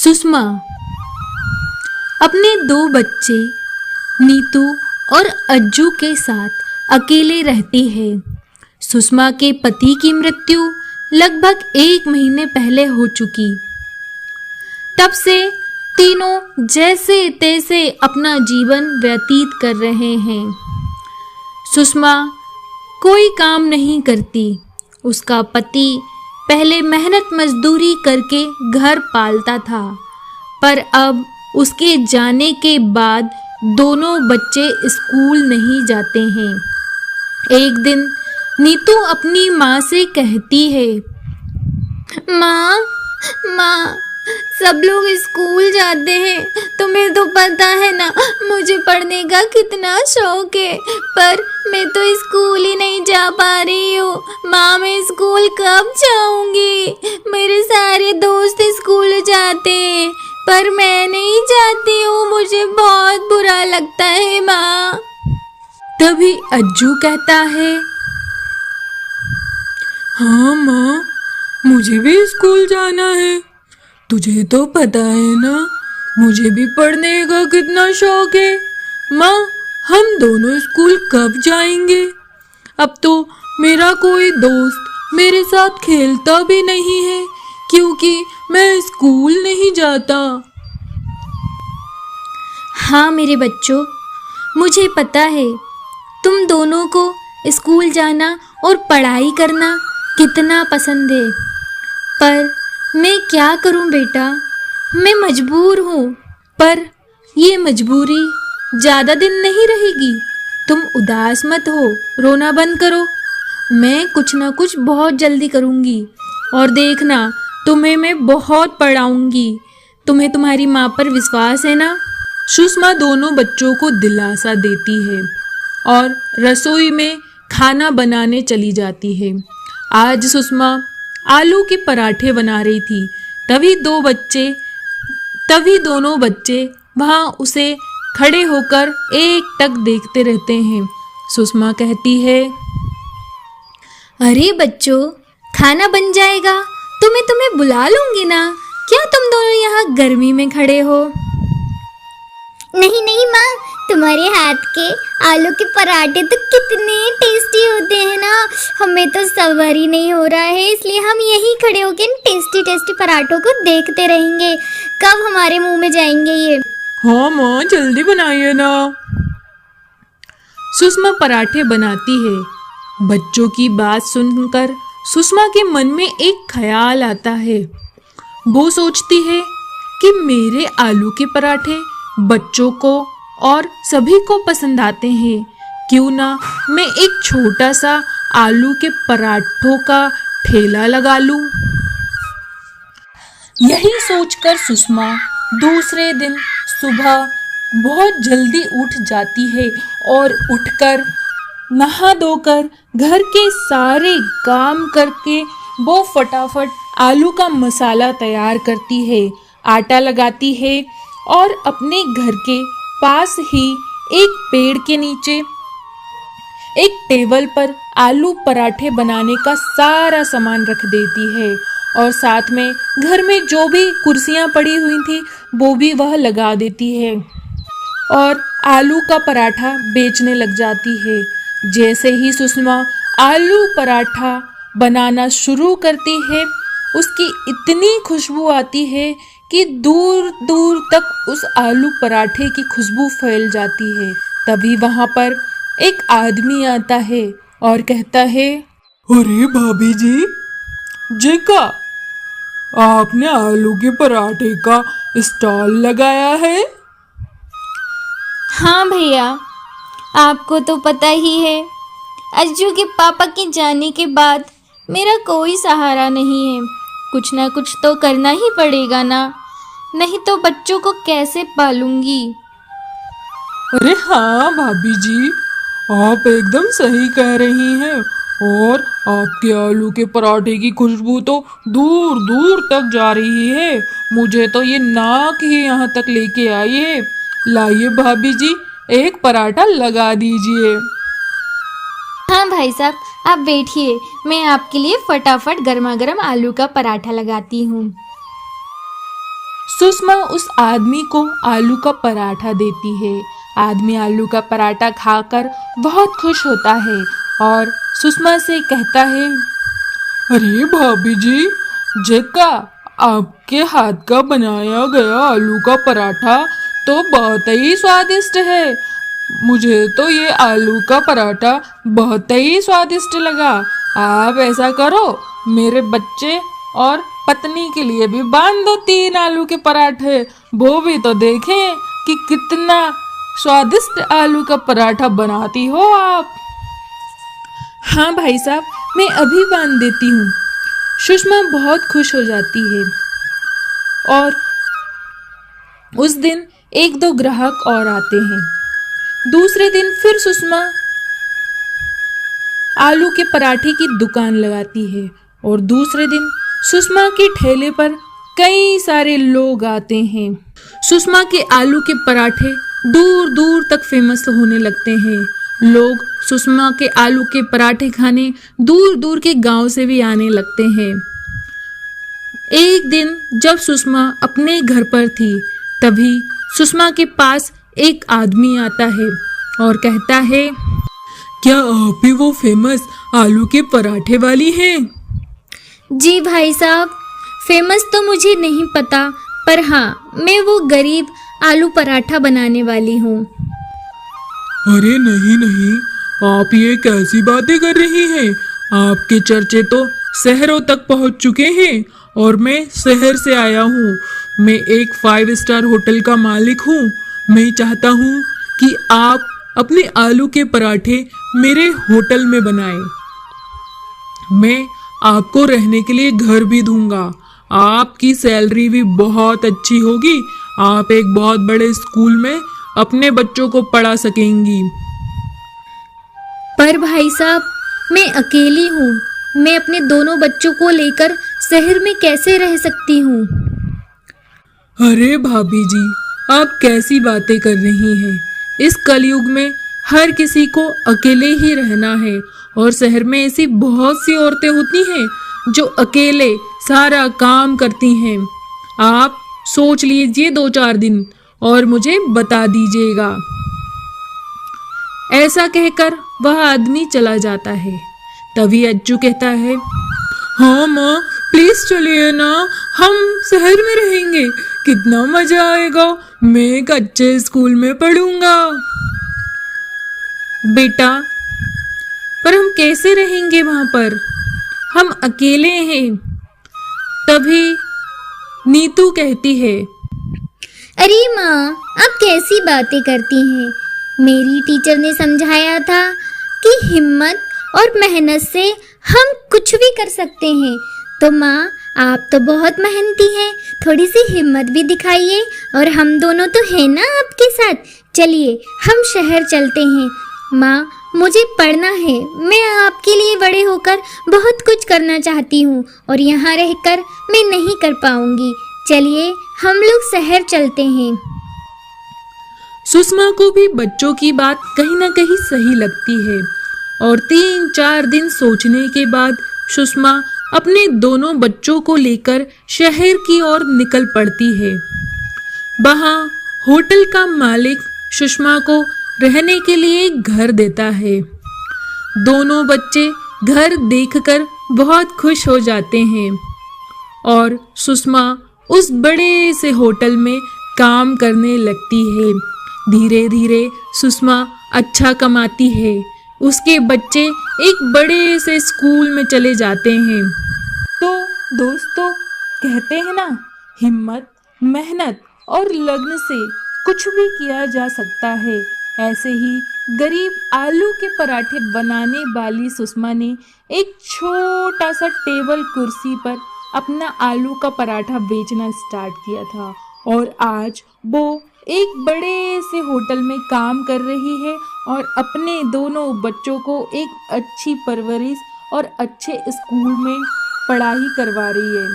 सुषमा अपने दो बच्चे नीतू और अज्जू के साथ अकेले रहती है। सुषमा के पति की मृत्यु लगभग 1 महीने पहले हो चुकी। तब से तीनों जैसे तैसे अपना जीवन व्यतीत कर रहे हैं। सुषमा कोई काम नहीं करती। उसका पति पहले मेहनत मजदूरी करके घर पालता था, पर अब उसके जाने के बाद दोनों बच्चे स्कूल नहीं जाते हैं। एक दिन नीतू अपनी माँ से कहती है, माँ, सब लोग स्कूल जाते हैं, तुम्हें तो पता है ना मुझे पढ़ने का कितना शौक है, पर मैं तो स्कूल ही नहीं जा पा रही हूँ। माँ, मैं स्कूल कब जाऊँगी? मेरे सारे दोस्त स्कूल जाते हैं, पर मैं नहीं जाती हूँ, मुझे बहुत बुरा लगता है माँ। तभी अज्जू कहता है, हाँ माँ, मुझे भी स्कूल जाना है। तुझे तो पता है ना मुझे भी पढ़ने का कितना शौक है। माँ, हम दोनों स्कूल कब जाएंगे? अब तो मेरा कोई दोस्त मेरे साथ खेलता भी नहीं है, क्योंकि मैं स्कूल नहीं जाता। हाँ मेरे बच्चों, मुझे पता है तुम दोनों को स्कूल जाना और पढ़ाई करना कितना पसंद है, पर मैं क्या करूं बेटा, मैं मजबूर हूँ। पर ये मजबूरी ज़्यादा दिन नहीं रहेगी। तुम उदास मत हो, रोना बंद करो। मैं कुछ ना कुछ बहुत जल्दी करूँगी, और देखना तुम्हें मैं बहुत पढ़ाऊँगी। तुम्हें तुम्हारी माँ पर विश्वास है ना? सुषमा दोनों बच्चों को दिलासा देती है और रसोई में खाना बनाने चली जाती है। आज सुषमा आलू के पराठे बना रही थी। तभी दोनों बच्चे वहाँ उसे खड़े होकर एकटक देखते रहते हैं। सुषमा कहती है, अरे बच्चों, खाना बन जाएगा तो मैं तुम्हें बुला लूँगी ना। क्या तुम दोनों यहाँ गर्मी में खड़े हो? नहीं माँ, तुम्हारे हाथ के आलू के पराठे तो कितने टेस्टी होते हैं ना, हमें तो सब्र ही नहीं हो रहा है, इसलिए हम यहीं खड़े होकर इन टेस्टी पराठों को देखते रहेंगे। कब हमारे मुंह में जाएंगे ये? हाँ माँ, जल्दी बनाइए ना। सुषमा पराठे बनाती है। बच्चों की बात सुनकर सुषमा के मन में एक ख्याल आता है। वो सोचती है कि मेरे आलू के पराठे बच्चों को और सभी को पसंद आते हैं, क्यों ना मैं एक छोटा सा आलू के पराठों का ठेला लगा लूं। यही सोचकर सुषमा दूसरे दिन सुबह बहुत जल्दी उठ जाती है और उठकर नहा धोकर घर के सारे काम करके वो फटाफट आलू का मसाला तैयार करती है, आटा लगाती है और अपने घर के पास ही एक पेड़ के नीचे एक टेबल पर आलू पराठे बनाने का सारा सामान रख देती है, और साथ में घर में जो भी कुर्सियां पड़ी हुई थी वो भी वह लगा देती है और आलू का पराठा बेचने लग जाती है। जैसे ही सुषमा आलू पराठा बनाना शुरू करती है, उसकी इतनी खुशबू आती है कि दूर दूर तक उस आलू पराठे की खुशबू फैल जाती है। तभी वहां पर एक आदमी आता है और कहता है, अरे भाभी जी का आपने आलू के पराठे का स्टॉल लगाया है? हाँ भैया, आपको तो पता ही है, अज्जू के पापा के जाने के बाद मेरा कोई सहारा नहीं है। कुछ ना कुछ तो करना ही पड़ेगा ना, नहीं तो बच्चों को कैसे पालूंगी। अरे हाँ भाभी जी, आप एकदम सही कह रही हैं, और आपके आलू के पराठे की खुशबू तो दूर दूर तक जा रही है। मुझे तो ये नाक ही यहाँ तक लेके आई है। लाइए भाभी जी, एक पराठा लगा दीजिए। हाँ भाई साहब, आप बैठिए, मैं आपके लिए फटाफट गर्मा गर्म आलू का पराठा लगाती हूँ। सुषमा उस आदमी को आलू का पराठा देती है। आदमी आलू का पराठा खाकर बहुत खुश होता है और सुषमा से कहता है, अरे भाभी जी, जेका आपके हाथ का बनाया गया आलू का पराठा तो बहुत ही स्वादिष्ट है। मुझे तो ये आलू का पराठा बहुत ही स्वादिष्ट लगा। आप ऐसा करो, मेरे बच्चे और पत्नी के लिए भी बांध दो 3 आलू के पराठे, वो भी तो देखें कि कितना स्वादिष्ट आलू का पराठा बनाती हो आप। हाँ भाई साहब, मैं अभी बांध देती हूँ। सुषमा बहुत खुश हो जाती है और उस दिन 1-2 ग्राहक और आते हैं। दूसरे दिन फिर सुषमा आलू के पराठे की दुकान लगाती है और दूसरे दिन सुषमा के ठेले पर कई सारे लोग आते हैं। सुषमा के आलू के पराठे दूर दूर तक फेमस होने लगते हैं। लोग सुषमा के आलू के पराठे खाने दूर दूर के गांव से भी आने लगते हैं। एक दिन जब सुषमा अपने घर पर थी, तभी सुषमा के पास एक आदमी आता है और कहता है, क्या आप ही वो फेमस आलू के पराठे वाली हैं? जी भाई साहब, फेमस तो मुझे नहीं पता, पर हाँ, मैं वो गरीब आलू पराठा बनाने वाली हूँ। अरे नहीं नहीं, आप ये कैसी बातें कर रही हैं? आपके चर्चे तो शहरों तक पहुंच चुके हैं और मैं शहर से आया हूँ। मैं एक 5 स्टार होटल का मालिक हूँ। मैं चाहता हूँ कि आप अपने आलू के पराठे मेरे होटल में बनाएं। मैं आपको रहने के लिए घर भी दूंगा। आपकी सैलरी भी बहुत अच्छी होगी। आप एक बहुत बड़े स्कूल में अपने बच्चों को पढ़ा सकेंगी। पर भाई साहब, मैं अकेली हूँ। मैं अपने दोनों बच्चों को लेकर शहर में कैसे रह सकती हूँ? अरे भाभी जी, आप कैसी बातें कर रही हैं? इस कलयुग में हर किसी को अकेले ही रहना है और शहर में ऐसी बहुत सी औरतें होती हैं जो अकेले सारा काम करती हैं। आप सोच लीजिए 2-4 दिन और मुझे बता दीजिएगा। ऐसा कहकर वह आदमी चला जाता है। तभी अज्जू कहता है, हाँ माँ, प्लीज चलिए ना, हम शहर में रहेंगे, कितना मजा आएगा। मैं एक अच्छे स्कूल में पढ़ूंगा। बेटा, पर हम कैसे रहेंगे वहां पर? हम अकेले हैं। तभी नीतू कहती है, अरे माँ, आप कैसी बातें करती हैं? मेरी टीचर ने समझाया था कि हिम्मत और मेहनत से हम कुछ भी कर सकते हैं। तो माँ, आप तो बहुत मेहनती हैं, थोड़ी सी हिम्मत भी दिखाइए और हम दोनों तो हैं ना आपके साथ। चलिए हम शहर चलते हैं। माँ, मुझे पढ़ना है। मैं आपके लिए बड़े होकर बहुत कुछ करना चाहती हूँ और यहाँ रहकर मैं नहीं कर पाऊँगी। चलिए हम लोग शहर चलते हैं। सुषमा को भी बच्चों की बात कहीं ना कहीं सही लगती है और 3-4 दिन सोचने के बाद सुषमा अपने दोनों बच्चों को लेकर शहर की ओर निकल पड़ती है। वहाँ होटल का मालिक सुषमा को रहने के लिए एक घर देता है। दोनों बच्चे घर देखकर बहुत खुश हो जाते हैं और सुषमा उस बड़े से होटल में काम करने लगती है। धीरे धीरे सुषमा अच्छा कमाती है। उसके बच्चे एक बड़े से स्कूल में चले जाते हैं। तो दोस्तों, कहते हैं ना, हिम्मत, मेहनत और लगन से कुछ भी किया जा सकता है। ऐसे ही गरीब आलू के पराठे बनाने वाली सुषमा ने एक छोटा सा टेबल कुर्सी पर अपना आलू का पराठा बेचना स्टार्ट किया था और आज वो एक बड़े से होटल में काम कर रही है और अपने दोनों बच्चों को एक अच्छी परवरिश और अच्छे स्कूल में पढ़ाई करवा रही है।